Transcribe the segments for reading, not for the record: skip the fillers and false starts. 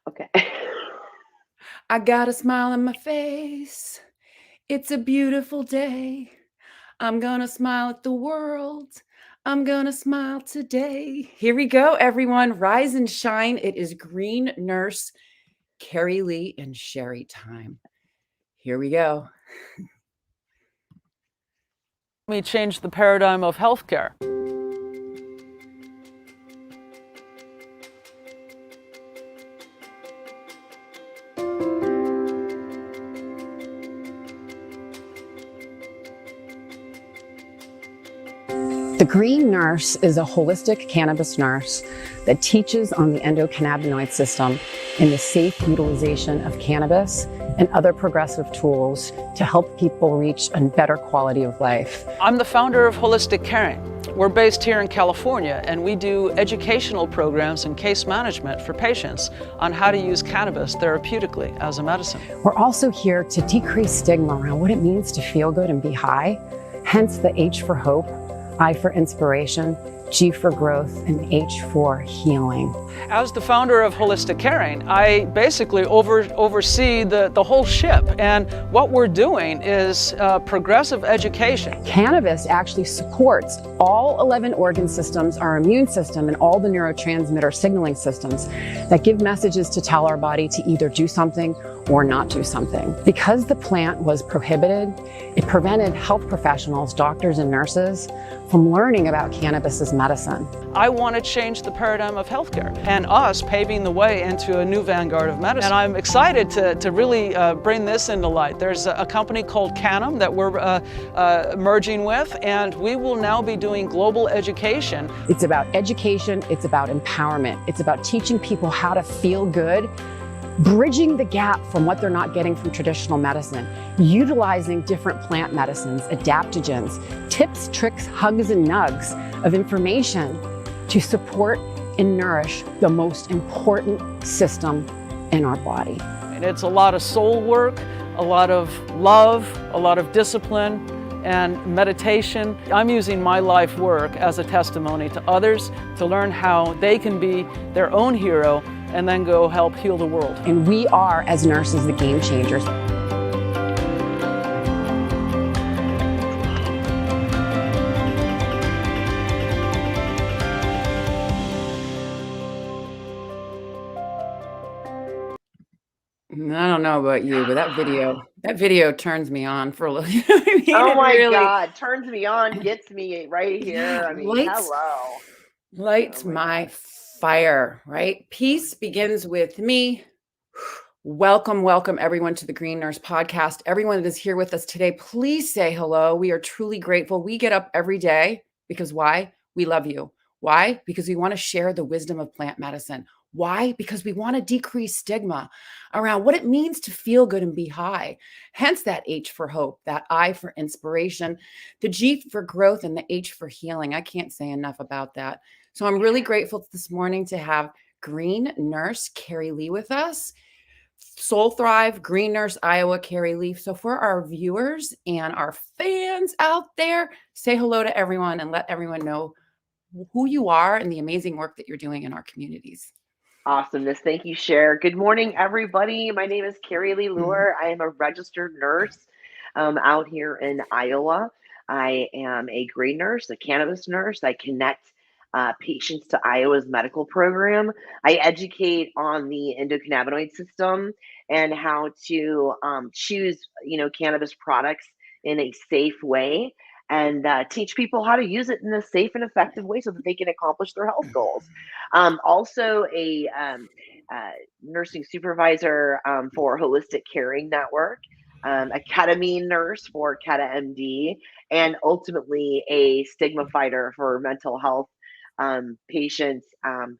Okay. I got a smile on my face. It's a beautiful day. I'm gonna smile at the world. I'm gonna smile today. Here we go, everyone. Rise and shine. It is Green Nurse Carey Lee and Sherry time. Here we go. We changed the paradigm of healthcare. The Green Nurse is a holistic cannabis nurse that teaches on the endocannabinoid system and the safe utilization of cannabis and other progressive tools to help people reach a better quality of life. I'm the founder of Holistic Caring. We're based here in California, and we do educational programs and case management for patients on how to use cannabis therapeutically as a medicine. We're also here to decrease stigma around what it means to feel good and be high, hence the H for hope, I for inspiration, G for growth, and H for healing. As the founder of Holistic Caring, I basically oversee the whole ship, and what we're doing is progressive education. Cannabis actually supports all 11 organ systems, our immune system, and all the neurotransmitter signaling systems that give messages to tell our body to either do something or not do something. Because the plant was prohibited, it prevented health professionals, doctors and nurses from learning about cannabis as medicine. I want to change the paradigm of healthcare and us paving the way into a new vanguard of medicine. And I'm excited to really bring this into light. There's a company called Cannabis that we're merging with, and we will now be doing global education. It's about education, it's about empowerment, it's about teaching people how to feel good, bridging the gap from what they're not getting from traditional medicine, utilizing different plant medicines, adaptogens, tips, tricks, hugs, and nugs of information to support and nourish the most important system in our body. And it's a lot of soul work, a lot of love, a lot of discipline, and meditation. I'm using my life work as a testimony to others to learn how they can be their own hero and then go help heal the world. And we are, as nurses, the game changers. I don't know about you, but that video turns me on for a little. You know what I mean? Oh It my really God. Turns me on, gets me right here. I mean, lights hello. lights Oh my my God. fire, right? Peace begins with me. Welcome, welcome everyone to the Green Nurse Podcast. Everyone that is here with us today, please say hello. We are truly grateful. We get up every day because why? We love you. Why? Because we want to share the wisdom of plant medicine. Why? Because we want to decrease stigma around what it means to feel good and be high. Hence that H for hope, that I for inspiration, the G for growth, and the H for healing. I can't say enough about that. So I'm really grateful this morning to have Green Nurse Carey Lee with us. Soul Thrive, Green Nurse, Iowa, Carey Leaf. So for our viewers and our fans out there, say hello to everyone and let everyone know who you are and the amazing work that you're doing in our communities. Awesomeness. Thank you, Cher. Good morning, everybody. My name is Carrie Lee Lure. I am a registered nurse out here in Iowa. I am a green nurse, a cannabis nurse. I connect patients to Iowa's medical program. I educate on the endocannabinoid system and how to choose, cannabis products in a safe way and teach people how to use it in a safe and effective way so that they can accomplish their health goals. Also, a nursing supervisor for Holistic Caring Network, a ketamine nurse for Keta MD, and ultimately a stigma fighter for mental health patients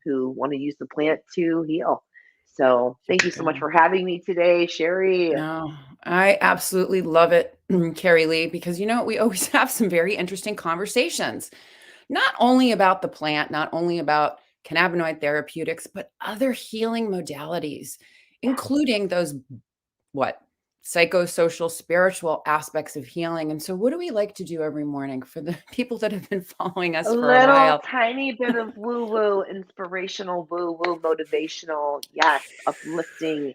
who want to use the plant to heal. So, thank you so much for having me today, Sherry. No, I absolutely love it, Carey Lee, because you know what? We always have some very interesting conversations, not only about the plant, not only about cannabinoid therapeutics, but other healing modalities, including those what psychosocial, spiritual aspects of healing. And so what do we like to do every morning for the people that have been following us A for a little while? tiny bit of woo-woo, inspirational woo-woo, motivational, yes, uplifting.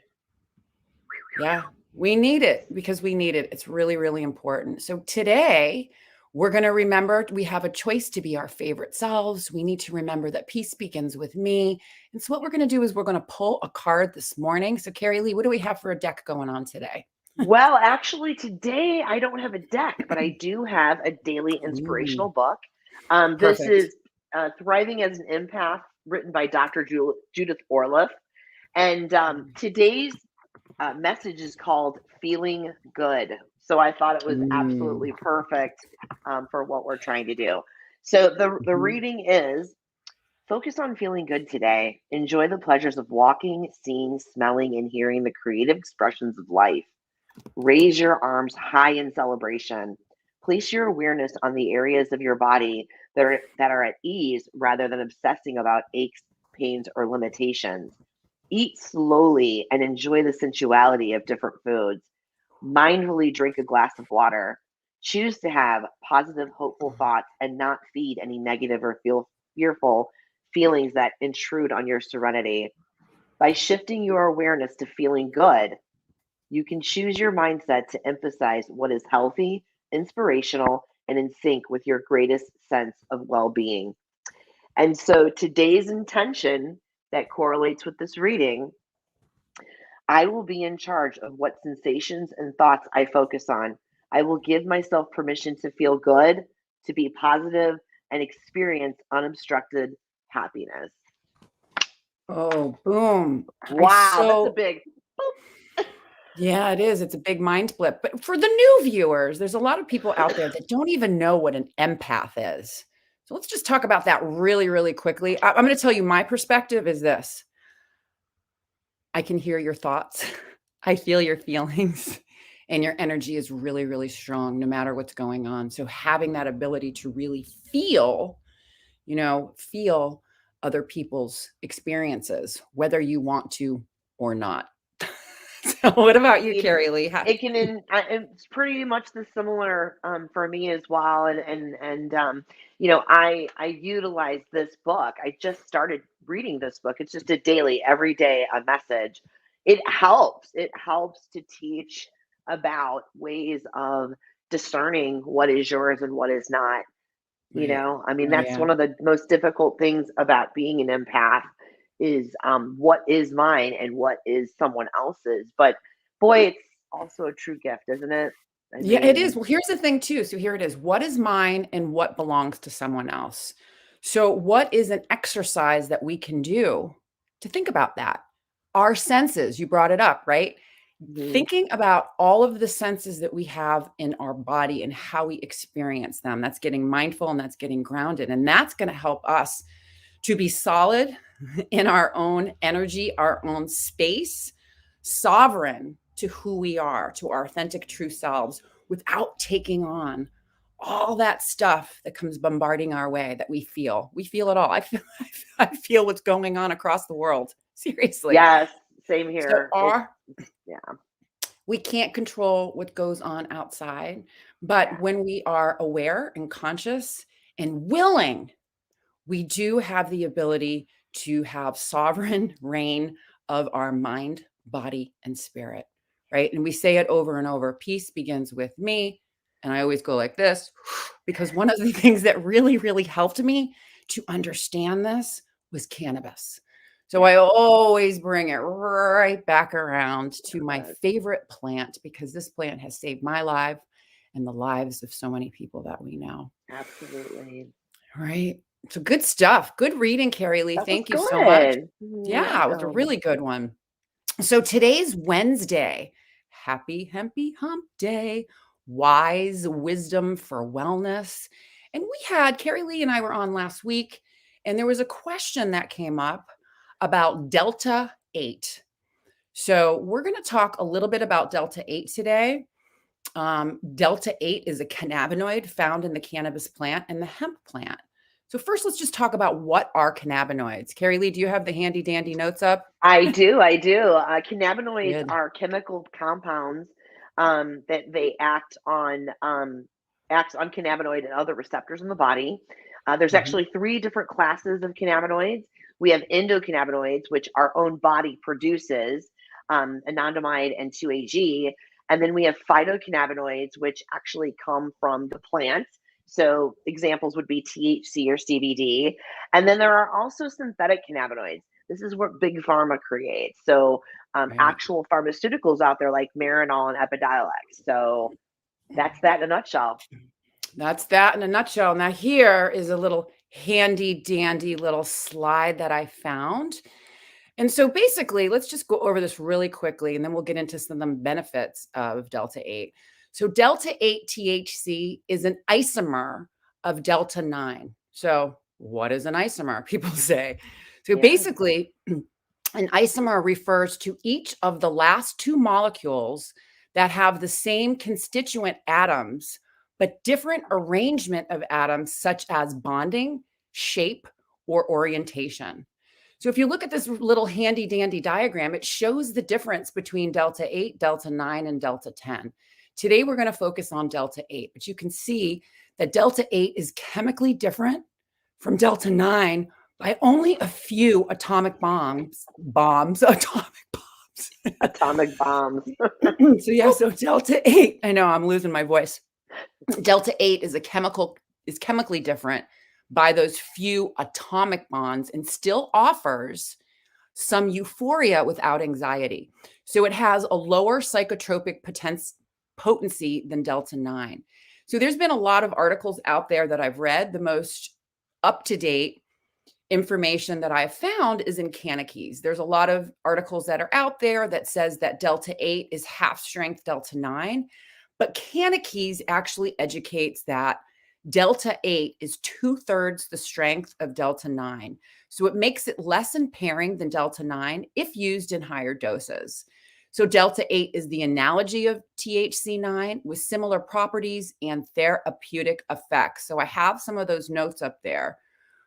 Yeah, we need it because we need it. It's really, really important. So today we're going to remember we have a choice to be our favorite selves. We need to remember that peace begins with me. And so what we're going to do is we're going to pull a card this morning. So Carrie Lee, what do we have for a deck going on today? Well, actually, today I don't have a deck, but I do have a daily inspirational Ooh, book. This perfect. is Thriving as an Empath, written by Dr. Judith Orliff. And today's message is called Feeling Good. So I thought it was absolutely Mm. perfect for what we're trying to do. So the Mhm. reading is: focus on feeling good today. Enjoy the pleasures of walking, seeing, smelling, and hearing the creative expressions of life. Raise your arms high in celebration. Place your awareness on the areas of your body that are at ease rather than obsessing about aches, pains, or limitations. Eat slowly and enjoy the sensuality of different foods. Mindfully drink a glass of water. Choose to have positive, hopeful thoughts and not feed any negative or fearful feelings that intrude on your serenity. By shifting your awareness to feeling good, you can choose your mindset to emphasize what is healthy, inspirational, and in sync with your greatest sense of well being. And so today's intention that correlates with this reading: I will be in charge of what sensations and thoughts I focus on. I will give myself permission to feel good, to be positive, and experience unobstructed happiness. Oh, boom. I Wow, that's a so big boop. Yeah, it is. It's a big mind flip. But for the new viewers, there's a lot of people out there that don't even know what an empath is. So let's just talk about that really, really quickly. I'm going to tell you my perspective is this. I can hear your thoughts. I feel your feelings, and your energy is really, really strong no matter what's going on. So having that ability to really feel other people's experiences, whether you want to or not. So what about you, Mean, Carrie Lee? it's pretty much the similar for me as well, and you know, I utilize this book. I just started reading this book. It's just a daily, every day, a message. It helps to teach about ways of discerning what is yours and what is not. Right. I mean, Oh, that's yeah. one of the most difficult things about being an empath is what is mine and what is someone else's. But boy, it's also a true gift, isn't it? I Yeah, it is. mean, Well, here's the thing too. So here it is. What is mine and what belongs to someone else? So what is an exercise that we can do to think about that? Our senses, you brought it up, right? mhm. Thinking about all of the senses that we have in our body and how we experience them. That's getting mindful and that's getting grounded. And that's going to help us to be solid in our own energy, our own space, sovereign to who we are, to our authentic true selves, without taking on all that stuff that comes bombarding our way that we feel. We feel it all. I feel what's going on across the world. Seriously. Yes, same So here. It's yeah, we can't control what goes on outside, but yeah. when we are aware and conscious and willing, we do have the ability to have sovereign reign of our mind, body, and spirit, right? And we say it over and over. Peace begins with me. And I always go like this because one of the things that really, really helped me to understand this was cannabis. So Yeah. I always bring it right back around to my Good. favorite plant because this plant has saved my life and the lives of so many people that we know. Absolutely. Right. So good stuff. Good reading, Carrie Lee. That was Thank you so much. good. You're Yeah, it was a welcome. really good one. So today's Wednesday. Happy Hempy Hump Day. Wise wisdom for wellness. And we had Carrie Lee and I were on last week, and there was a question that came up about Delta 8. So we're going to talk a little bit about Delta 8 today. Delta 8 is a cannabinoid found in the cannabis plant and the hemp plant. So first, let's just talk about what are cannabinoids. Carrie Lee, do you have the handy dandy notes up? I do. Cannabinoids Good. are chemical compounds that they act on cannabinoid and other receptors in the body. There's actually 3 different classes of cannabinoids. We have endocannabinoids, which our own body produces, anandamide and 2-AG. And then we have phytocannabinoids, which actually come from the plant. So examples would be THC or CBD. And then there are also synthetic cannabinoids. This is what big pharma creates. So actual pharmaceuticals out there like Marinol and Epidiolex. So that's that in a nutshell. That's that in a nutshell. Now here is a little handy dandy little slide that I found. And so basically, let's just go over this really quickly, and then we'll get into some of the benefits of Delta 8. So Delta 8 THC is an isomer of Delta 9. So what is an isomer? People say. So basically, an isomer refers to each of the last 2 molecules that have the same constituent atoms, but different arrangement of atoms, such as bonding, shape, or orientation. So if you look at this little handy dandy diagram, it shows the difference between Delta 8, Delta 9, and Delta 10. Today, we're going to focus on Delta 8, but you can see that Delta 8 is chemically different from Delta 9 by only a few atomic bombs. Atomic bombs. So Delta 8, I know I'm losing my voice. Delta 8 is chemically different by those few atomic bonds and still offers some euphoria without anxiety. So it has a lower psychotropic potency than Delta 9. So there's been a lot of articles out there that I've read. The most up-to-date information that I've found is in Cannabis. There's a lot of articles that are out there that says that Delta 8 is half strength Delta 9, but Cannabis actually educates that Delta 8 is 2/3 the strength of Delta 9. So it makes it less impairing than Delta 9 if used in higher doses. So Delta 8 is the analogy of THC 9 with similar properties and therapeutic effects. So I have some of those notes up there.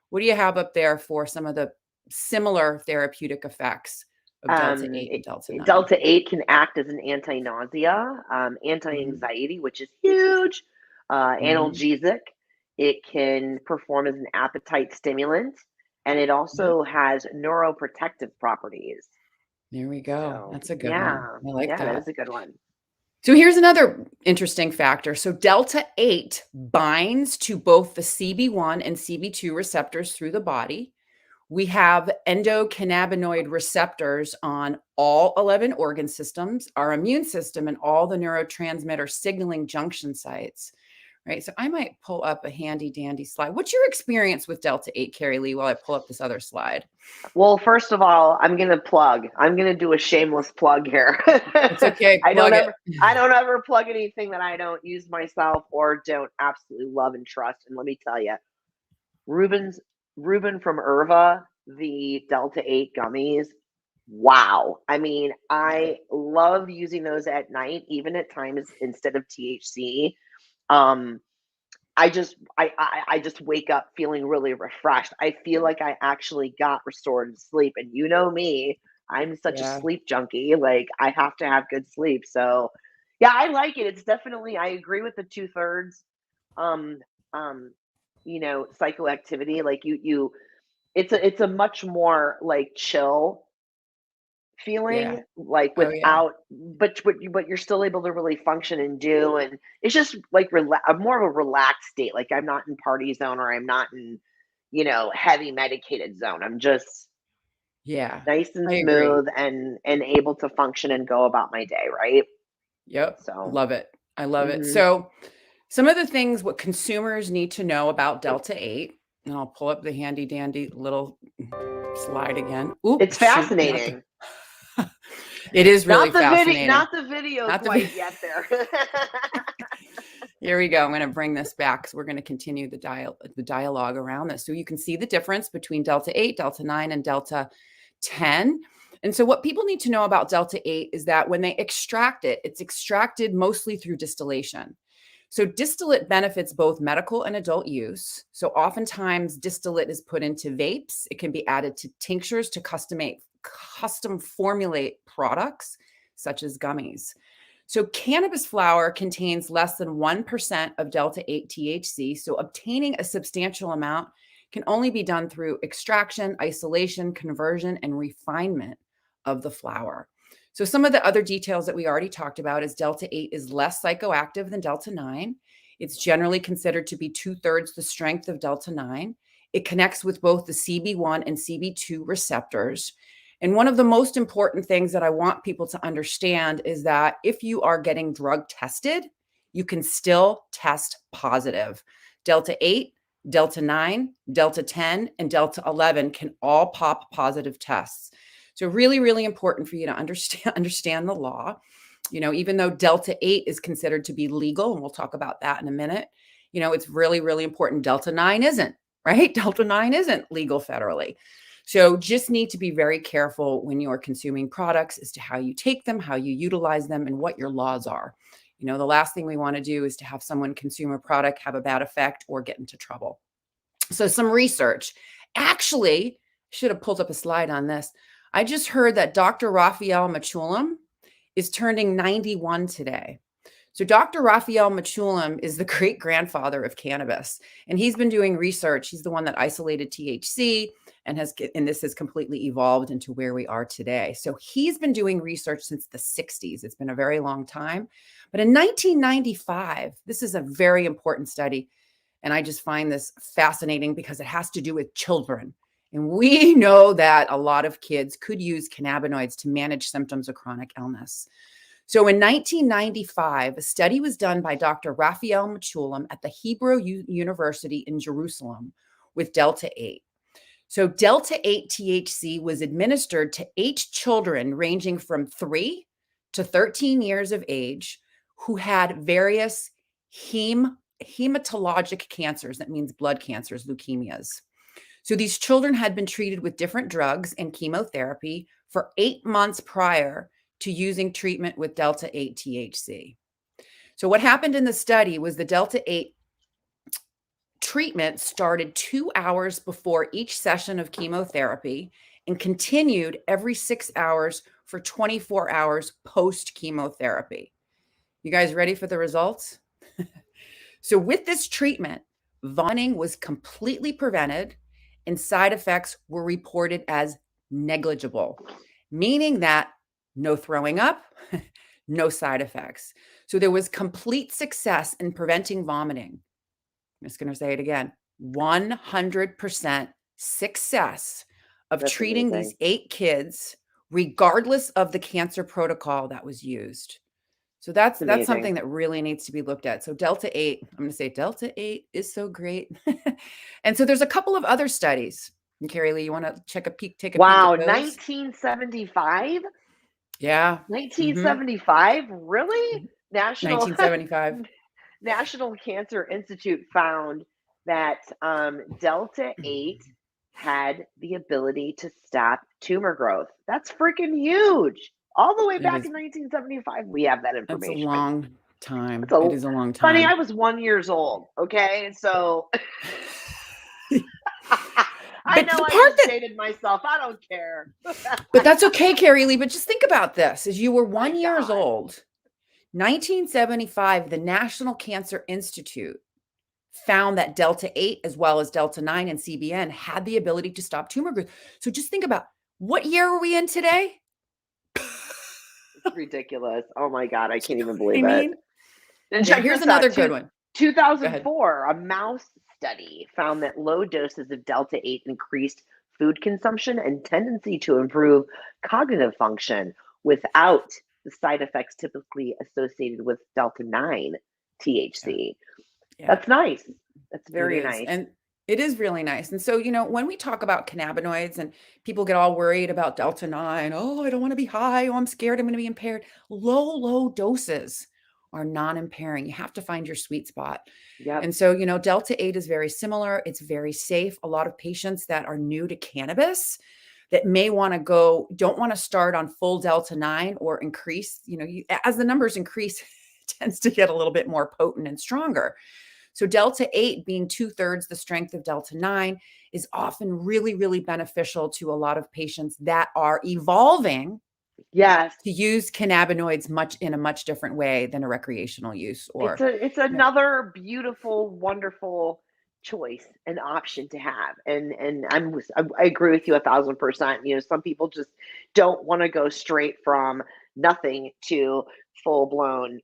What do you have up there for some of the similar therapeutic effects of Delta 8 and Delta 9? Delta 8 can act as an anti-nausea, anti-anxiety, which is huge, analgesic. It can perform as an appetite stimulant, and it also has neuroprotective properties. There we go. So, that's a good one. I like that. That is a good one. So here's another interesting factor. So Delta 8 binds to both the CB1 and CB2 receptors through the body. We have endocannabinoid receptors on all 11 organ systems, our immune system, and all the neurotransmitter signaling junction sites, right? So I might pull up a handy dandy slide. What's your experience with Delta 8, Carrie Lee, while I pull up this other slide? Well, first of all, I'm going to do a shameless plug here. It's okay. I don't ever plug anything that I don't use myself or don't absolutely love and trust. And let me tell you, Ruben from Irva, the Delta 8 gummies. Wow. I mean, I love using those at night, even at times instead of THC. I just wake up feeling really refreshed. I feel like I actually got restored sleep. And you know me, I'm such a sleep junkie. Like, I have to have good sleep. So yeah, I like it. It's definitely, I agree with the 2/3 psychoactivity. Like it's a much more like chill feeling, like without, but you're still able to really function and do, and it's just like more of a relaxed state. Like, I'm not in party zone, or I'm not in, heavy medicated zone. I'm just nice and smooth and able to function and go about my day. Right. Yep. So love it. I love it. So some of the things what consumers need to know about Delta 8, and I'll pull up the handy dandy little slide again. Oops, it's fascinating. It is really fascinating. Not the video quite yet there. Here we go. I'm going to bring this back because we're going to continue the dialogue around this. So you can see the difference between Delta 8, Delta 9, and Delta 10. And so what people need to know about Delta 8 is that when they extract it, it's extracted mostly through distillation. So distillate benefits both medical and adult use. So oftentimes distillate is put into vapes. It can be added to tinctures to custom formulate products such as gummies. So cannabis flower contains less than 1% of delta-8 THC. So obtaining a substantial amount can only be done through extraction, isolation, conversion, and refinement of the flower. So some of the other details that we already talked about is delta-8 is less psychoactive than delta-9. It's generally considered to be 2/3 the strength of delta-9. It connects with both the CB1 and CB2 receptors. And one of the most important things that I want people to understand is that if you are getting drug tested, you can still test positive. Delta-8, delta-9, delta-10, and delta-11 can all pop positive tests. So really, really important for you to understand the law. Even though delta-8 is considered to be legal, and we'll talk about that in a minute, it's really, really important. Delta-9 isn't, right? Delta-9 isn't legal federally. So just need to be very careful when you're consuming products as to how you take them, how you utilize them, and what your laws are. The last thing we want to do is to have someone consume a product, have a bad effect, or get into trouble. So some research. Actually, should have pulled up a slide on this. I just heard that Dr. Raphael Mechoulam is turning 91 today. So Dr. Raphael Mechoulam is the great-grandfather of cannabis, and he's been doing research. He's the one that isolated THC, and this has completely evolved into where we are today. So he's been doing research since the 60s. It's been a very long time. But in 1995, this is a very important study, and I just find this fascinating because it has to do with children. And we know that a lot of kids could use cannabinoids to manage symptoms of chronic illness. So in 1995, a study was done by Dr. Raphael Mechoulam at the Hebrew University in Jerusalem with delta-8. So delta-8 THC was administered to 8 children ranging from 3 to 13 years of age who had various hematologic cancers. That means blood cancers, leukemias. So these children had been treated with different drugs and chemotherapy for 8 months prior to using treatment with delta-8 THC. So what happened in the study was the delta-8 treatment started 2 hours before each session of chemotherapy and continued every 6 hours for 24 hours post-chemotherapy. You guys ready for the results? So with this treatment, vomiting was completely prevented and side effects were reported as negligible, meaning that no throwing up, no side effects. So there was complete success in preventing vomiting. I'm just going to say it again, 100% success of That's treating amazing. these 8 kids, regardless of the cancer protocol that was used. So that's Amazing. something that really needs to be looked at. So delta-8, I'm going to say delta-8 is so great. And so there's a couple of other studies. And Carrie Lee, you want to take a peek Wow, at those? 1975? Yeah. 1975? Really? 1975. National Cancer Institute found that delta-8 had the ability to stop tumor growth. That's freaking huge. All the way back in 1975, we have that That's information. a long time. That's It is a long time. Honey, I was 1 year old. Okay, so I know I just dated myself. I don't care. But that's okay, Carrie Lee. But just think about this: as you were 1 year old, 1975, the National Cancer Institute found that delta-8 as well as delta-9 and CBN had the ability to stop tumor growth. So just think about, what year are we in today? It's ridiculous. Oh my God, I can't even believe it. And check here's another good one. 2004, a mouse study found that low doses of delta-8 increased food consumption and tendency to improve cognitive function without the side effects typically associated with delta-9 THC. Yeah. That's nice. That's very nice. And it is really nice. And so, when we talk about cannabinoids and people get all worried about delta-9, oh, I don't want to be high. Oh, I'm scared I'm going to be impaired. Low doses are non-impairing. You have to find your sweet spot. Yep. And so, delta-8 is very similar. It's very safe. A lot of patients that are new to cannabis that may don't want to start on full delta-9 or increase, as the numbers increase, it tends to get a little bit more potent and stronger. So delta-8 being 2/3 the strength of delta-9 is often really, really beneficial to a lot of patients that are evolving Yes. to use cannabinoids in a much different way than a recreational use or, It's another beautiful, wonderful choice and option to have. And I agree with you 1,000%. Some people just don't want to go straight from nothing to full blown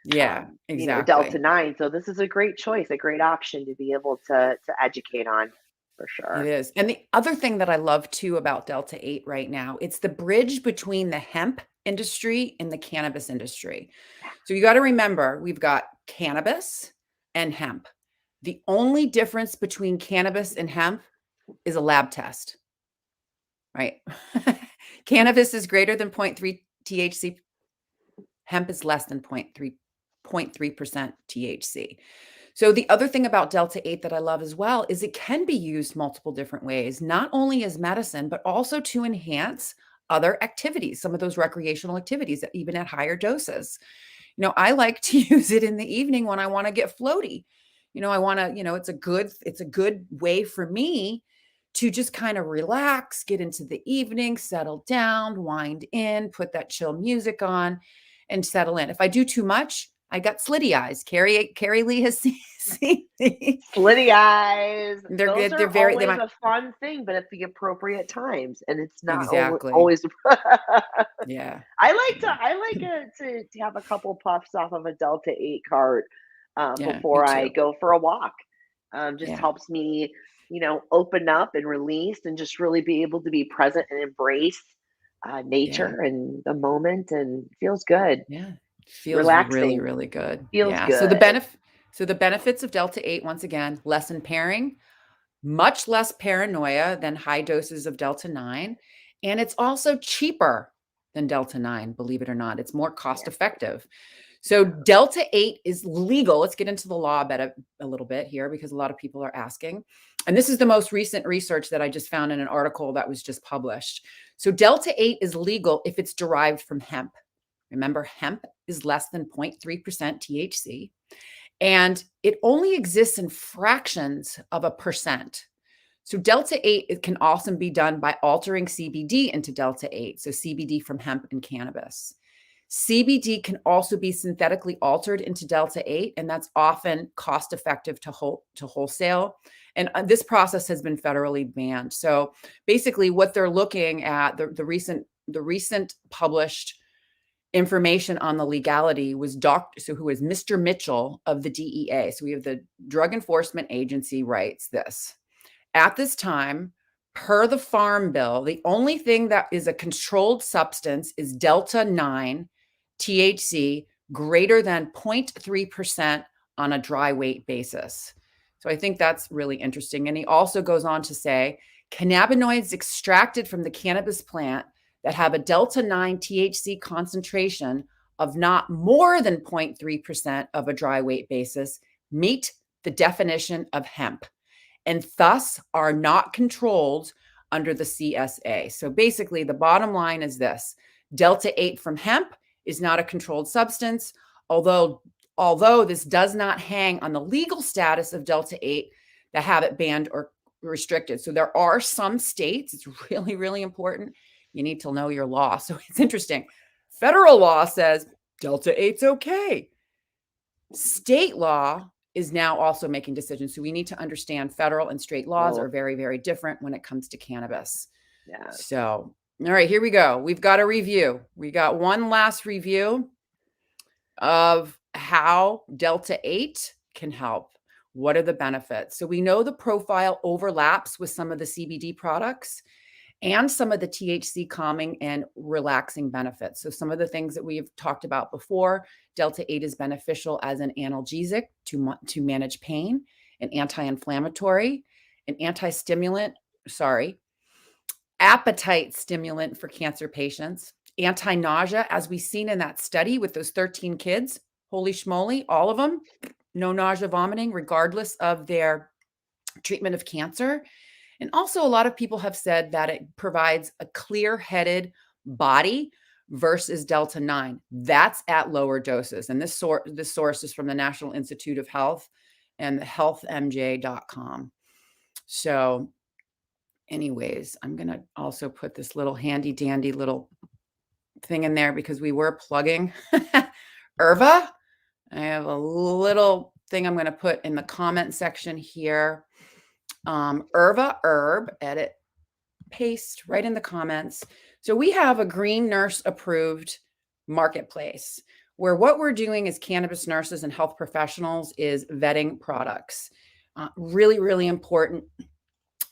yeah, Delta exactly. 9. So this is a great choice, a great option to be able to educate on for It sure. is. And the other thing that I love too about Delta 8 right now, it's the bridge between the hemp industry and the cannabis industry. So you got to remember, we've got cannabis and hemp. The only difference between cannabis and hemp is a lab test, right? Cannabis is greater than 0.3 THC. Hemp is less than 0.3% THC. So the other thing about Delta 8 that I love as well is it can be used multiple different ways, not only as medicine, but also to enhance other activities, some of those recreational activities, even at higher doses. I like to use it in the evening when I want to get floaty. I want to, it's a good way for me to just kind of relax, get into the evening, settle down, wind in, put that chill music on and settle in. If I do too much, I got slitty eyes. Carrie Lee has seen me. Slitty eyes. They're Those good. They're are very, they always might, a fun thing, but at the appropriate times, and it's not exactly. always. Yeah. I like to have a couple puffs off of a Delta 8 cart Yeah. Me before I too. go for a walk. Just Yeah. helps me, open up and release, and just really be able to be present and embrace Yeah. nature and the moment, and feels good, Yeah. Feels really, relaxing, really good. feels Yeah. good. So the benefits of Delta 8, once again, less impairing, much less paranoia than high doses of Delta 9. And it's also cheaper than Delta 9, believe it or not. It's more cost Yeah. effective. So Delta 8 is legal. Let's get into the law a little bit here because a lot of people are asking. And this is the most recent research that I just found in an article that was just published. So Delta 8 is legal if it's derived from hemp. Remember, hemp is less than 0.3% THC, and it only exists in fractions of a percent. So Delta 8, it can also be done by altering CBD into Delta 8. So CBD from hemp and cannabis. CBD can also be synthetically altered into Delta 8, and that's often cost effective to wholesale. And this process has been federally banned. So basically what they're looking at, the recent published information on the legality was who is Mr. Mitchell of the DEA. So we have the Drug Enforcement Agency writes this. At this time, per the Farm Bill, the only thing that is a controlled substance is Delta 9 THC greater than 0.3% on a dry weight basis. So I think that's really interesting. And he also goes on to say cannabinoids extracted from the cannabis plant that have a Delta 9 THC concentration of not more than 0.3% of a dry weight basis meet the definition of hemp and thus are not controlled under the CSA. So basically, the bottom line is this: Delta 8 from hemp is not a controlled substance, although this does not hang on the legal status of Delta 8 that have it banned or restricted. So there are some states, it's really, really important. You need to know your law. So it's interesting. Federal law says Delta 8's okay. State law is now also making decisions. So we need to understand federal and state laws are very, very different when it comes to cannabis. Yeah. So, all right, here we go. We've got a review. We got one last review of how Delta 8 can help. What are the benefits? So we know the profile overlaps with some of the CBD products and some of the THC calming and relaxing benefits. So some of the things that we've talked about before, Delta 8 is beneficial as an analgesic to manage pain, an anti-inflammatory, an appetite stimulant for cancer patients, anti-nausea, as we've seen in that study with those 13 kids. Holy schmoly, all of them, no nausea, vomiting, regardless of their treatment of cancer. And also, a lot of people have said that it provides a clear-headed body versus Delta 9. That's at lower doses. And this source is from the National Institute of Health and healthmj.com. So anyways, I'm going to also put this little handy dandy little thing in there because we were plugging Irva. I have a little thing I'm going to put in the comment section here. Irva herb, edit, paste right in the comments. So we have a Green Nurse approved marketplace where what we're doing as cannabis nurses and health professionals is vetting products. Really, really important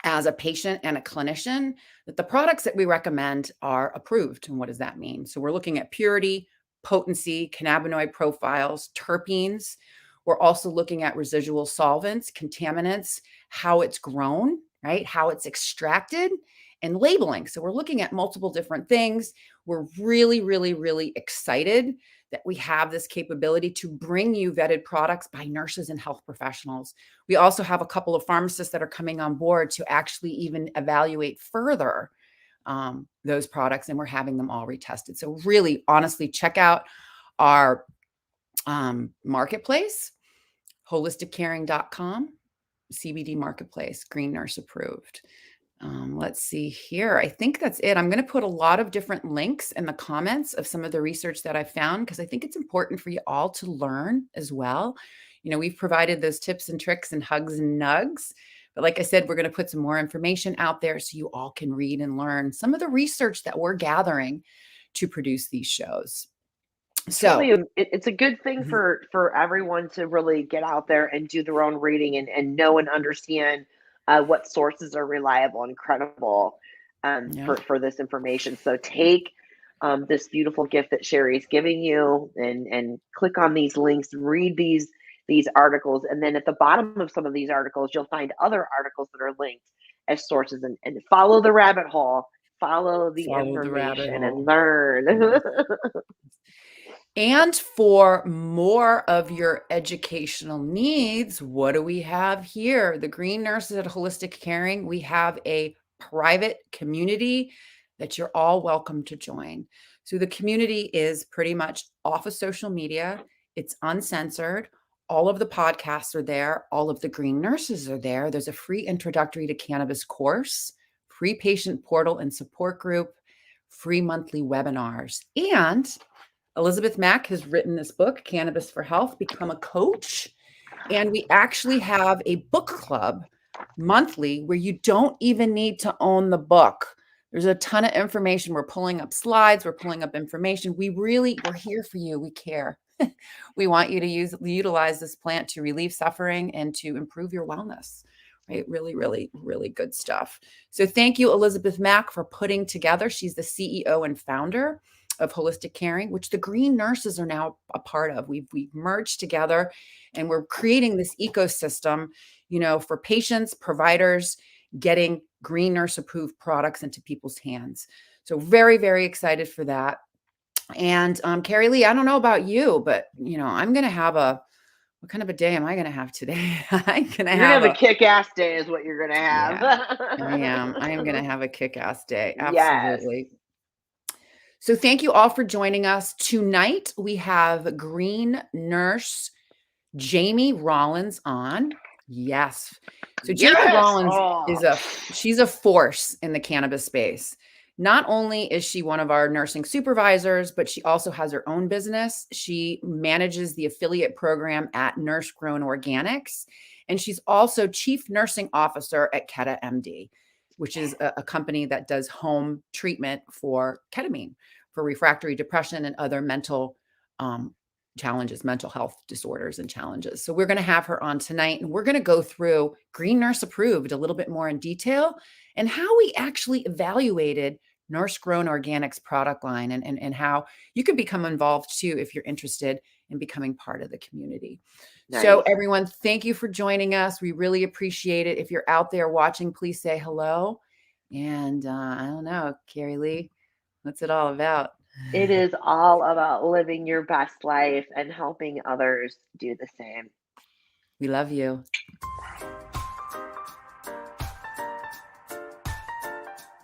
as a patient and a clinician that the products that we recommend are approved. And what does that mean? So we're looking at purity, potency, cannabinoid profiles, terpenes. We're also looking at residual solvents, contaminants, how it's grown, right? How it's extracted, and labeling. So we're looking at multiple different things. We're really, really, really excited that we have this capability to bring you vetted products by nurses and health professionals. We also have a couple of pharmacists that are coming on board to actually even evaluate further those products, and we're having them all retested. So really, honestly, check out our marketplace, holisticcaring.com, CBD marketplace, Green Nurse approved. Let's see here. I think that's it. I'm going to put a lot of different links in the comments of some of the research that I found, because I think it's important for you all to learn as well. You know, we've provided those tips and tricks and hugs and nugs, but like I said, we're going to put some more information out there so you all can read and learn some of the research that we're gathering to produce these shows. So really, it's a good thing for everyone to really get out there and do their own reading and know and understand what sources are reliable and credible for this information. So take this beautiful gift that Sherry's giving you and click on these links, read these articles, and then at the bottom of some of these articles, you'll find other articles that are linked as sources, and follow the rabbit hole, follow the information and learn. And for more of your educational needs, what do we have here? The Green Nurses at Holistic Caring, we have a private community that you're all welcome to join. So the community is pretty much off of social media. It's uncensored. All of the podcasts are there. All of the Green Nurses are there. There's a free introductory to cannabis course, free patient portal and support group, free monthly webinars. And Elizabeth Mack has written this book, Cannabis for Health, Become a Coach. And we actually have a book club monthly where you don't even need to own the book. There's a ton of information. We're pulling up slides. We're pulling up information. We're here for you. We care. We want you to utilize this plant to relieve suffering and to improve your wellness. Right? Really, really, really good stuff. So thank you, Elizabeth Mack, for putting together. She's the CEO and founder of Holistic Caring, which the Green Nurses are now a part of. We've merged together and we're creating this ecosystem, you know, for patients, providers, getting Green Nurse approved products into people's hands. So very, very excited for that. And Carrie Lee, I don't know about you, but you know, I'm going to have what kind of a day am I going to have today? You're going to have a kick-ass day is what you're going to have. Yeah, I am. I am going to have a kick-ass day. Absolutely. Yes. So thank you all for joining us. Tonight, we have Green Nurse Jamie Rollins on. Yes. So Jamie Rollins she's a force in the cannabis space. Not only is she one of our nursing supervisors, but she also has her own business. She manages the affiliate program at Nurse Grown Organics. And she's also chief nursing officer at Keta MD, which is a company that does home treatment for ketamine, for refractory depression and other mental challenges, mental health disorders and challenges. So we're going to have her on tonight, and we're going to go through Green Nurse approved a little bit more in detail and how we actually evaluated Nurse Grown Organics product line and how you can become involved too if you're interested in becoming part of the community. Nice. So everyone, thank you for joining us. We really appreciate it. If you're out there watching, please say hello. And I don't know, Carrie Lee, what's it all about? It is all about living your best life and helping others do the same. We love you.